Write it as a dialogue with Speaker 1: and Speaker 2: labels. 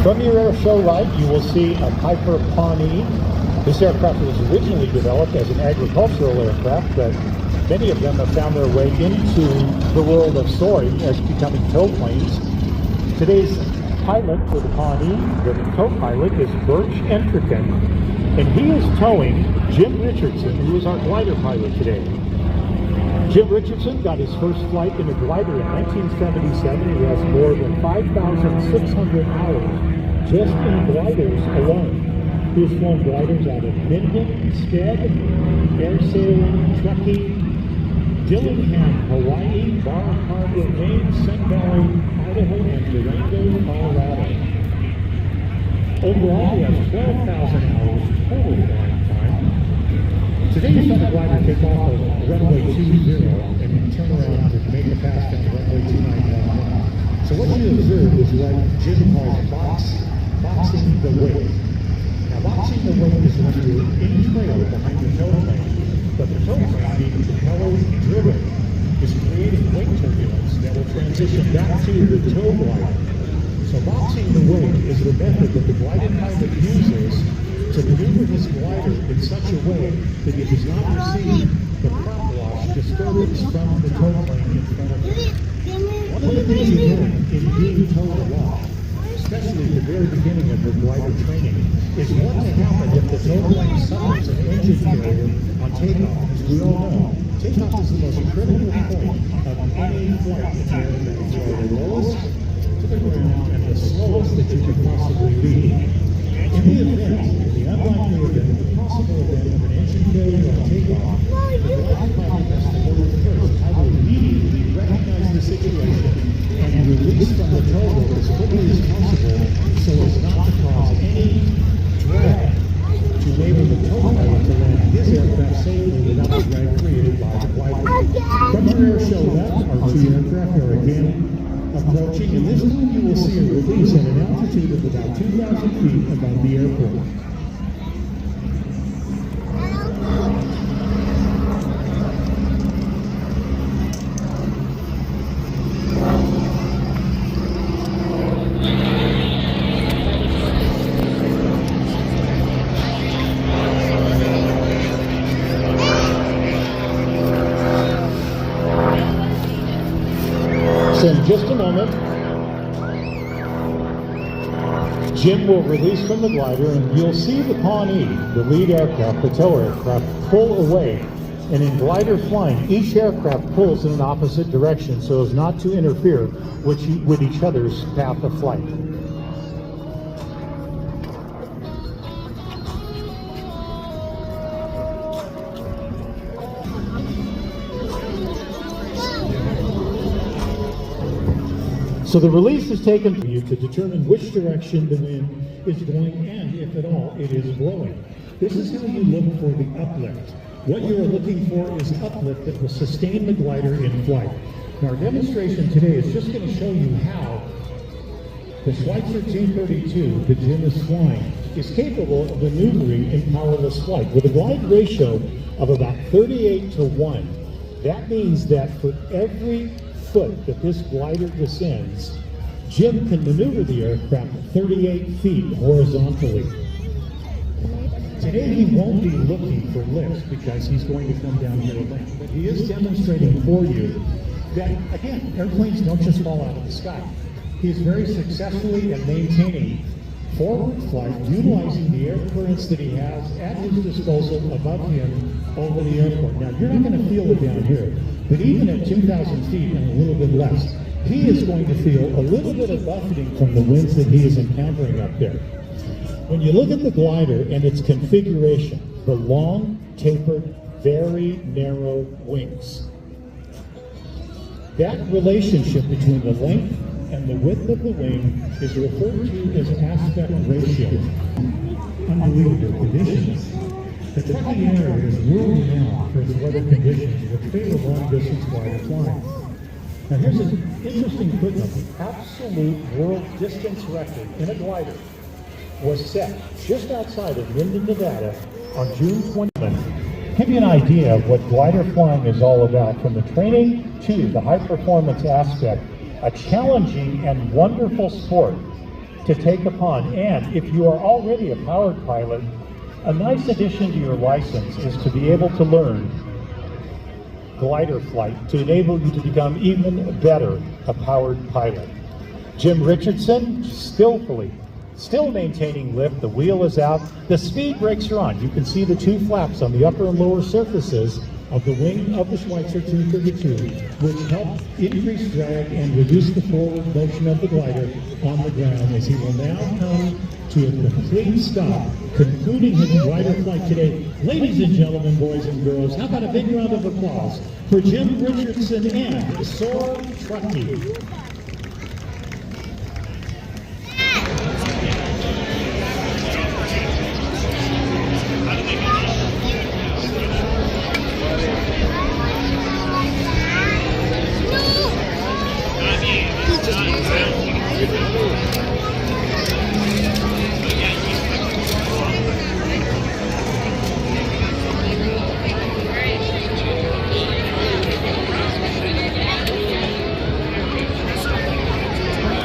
Speaker 1: Truckee Air Show ride, you will see a Piper Pawnee. This aircraft was originally developed as an agricultural aircraft, but many of them have found their way into the world of soaring as becoming tow planes. Today's pilot for the Pawnee, the co-pilot, is Birch Entrekin, and he is towing Jim Richardson, who is our glider pilot today. Jim Richardson got his first flight in a glider in 1977. He has more than 5,600 hours just in gliders alone. He has flown gliders out of Minden, Stead, Air Sailing, Truckee, Dillingham, Hawaii, Bar Harbor, Maine, Sun Valley, Idaho, and Durango, Colorado. Overall, he has 12,000 hours total flying time. Today you saw the glider take off of runway 20 and turn around to make a pass down to runway 2911. So what you observe is what Jim calls boxing the wake. Now boxing the wake is when you're in trail behind the tow plane, but the tow plane being propeller driven is creating wake turbulence that will transition back to the tow glider. So boxing the wake is the method that the glider pilot uses to maneuver his glider in such a way that it does not receive the prop wash disturbance from the tow plane in front of him. One of the things you learn in being towed aloft, especially at the very beginning of the glider training, is what to happen if the tow plane suffers an engine failure on takeoff. As we all know, takeoff is the most critical point of any flight in the aircraft. You are the lowest to the ground and the slowest that you could possibly be. In the unlikely event, the possible event of an engine failure on takeoff, the glider pilot has to learn first how to immediately recognize the situation and release from the tow rope as quickly as possible so as not to cause any drag to enable the tow pilot to land his aircraft safely without the drag created by the glider. From our air show left, our two aircraft are again approaching, and this time you will see a release at an altitude of about 2,000 feet above the airport. So in just a moment, Jim will release from the glider and you'll see the Pawnee, the lead aircraft, the tow aircraft, pull away. And in glider flying, each aircraft pulls in an opposite direction so as not to interfere with each other's path of flight. So the release is taken for you to determine which direction the wind is going and, if at all, it is blowing. This is how you look for the uplift. What you are looking for is uplift that will sustain the glider in flight. Now our demonstration today is just going to show you how the Schweitzer 232 that Jim is flying is capable of maneuvering in powerless flight. With a glide ratio of about 38:1, that means that for every foot that this glider descends, Jim can maneuver the aircraft 38 feet horizontally. Today he won't be looking for lifts because he's going to come down here to land, but he is demonstrating for you that, again, airplanes don't just fall out of the sky. He is very successfully and maintaining forward flight, utilizing the air currents that he has at his disposal above him over the airport. Now, you're not going to feel it down here, but even at 2,000 feet and a little bit less, he is going to feel a little bit of buffeting from the winds that he is encountering up there. When you look at the glider and its configuration, the long, tapered, very narrow wings, that relationship between the length and the width of the wing is referred to as aspect ratio. Unbelievable conditions. The Truckee area is world-renowned for its weather conditions, which favor long-distance glider flying. Now here's an interesting footnote. The absolute world distance record in a glider was set just outside of Minden, Nevada on June 20th. Give you an idea of what glider flying is all about, from the training to the high performance aspect, a challenging and wonderful sport to take upon. And if you are already a powered pilot, a nice addition to your license is to be able to learn glider flight to enable you to become even better a powered pilot. Jim Richardson, skillfully, still maintaining lift, the wheel is out, the speed brakes are on. You can see the two flaps on the upper and lower surfaces of the wing of the Schweitzer 232, which help increase drag and reduce the forward motion of the glider on the ground, as he will now come to a complete stop, concluding his glider flight today. Ladies and gentlemen, boys and girls, how about a big round of applause for Jim Richardson and Soar Truckee.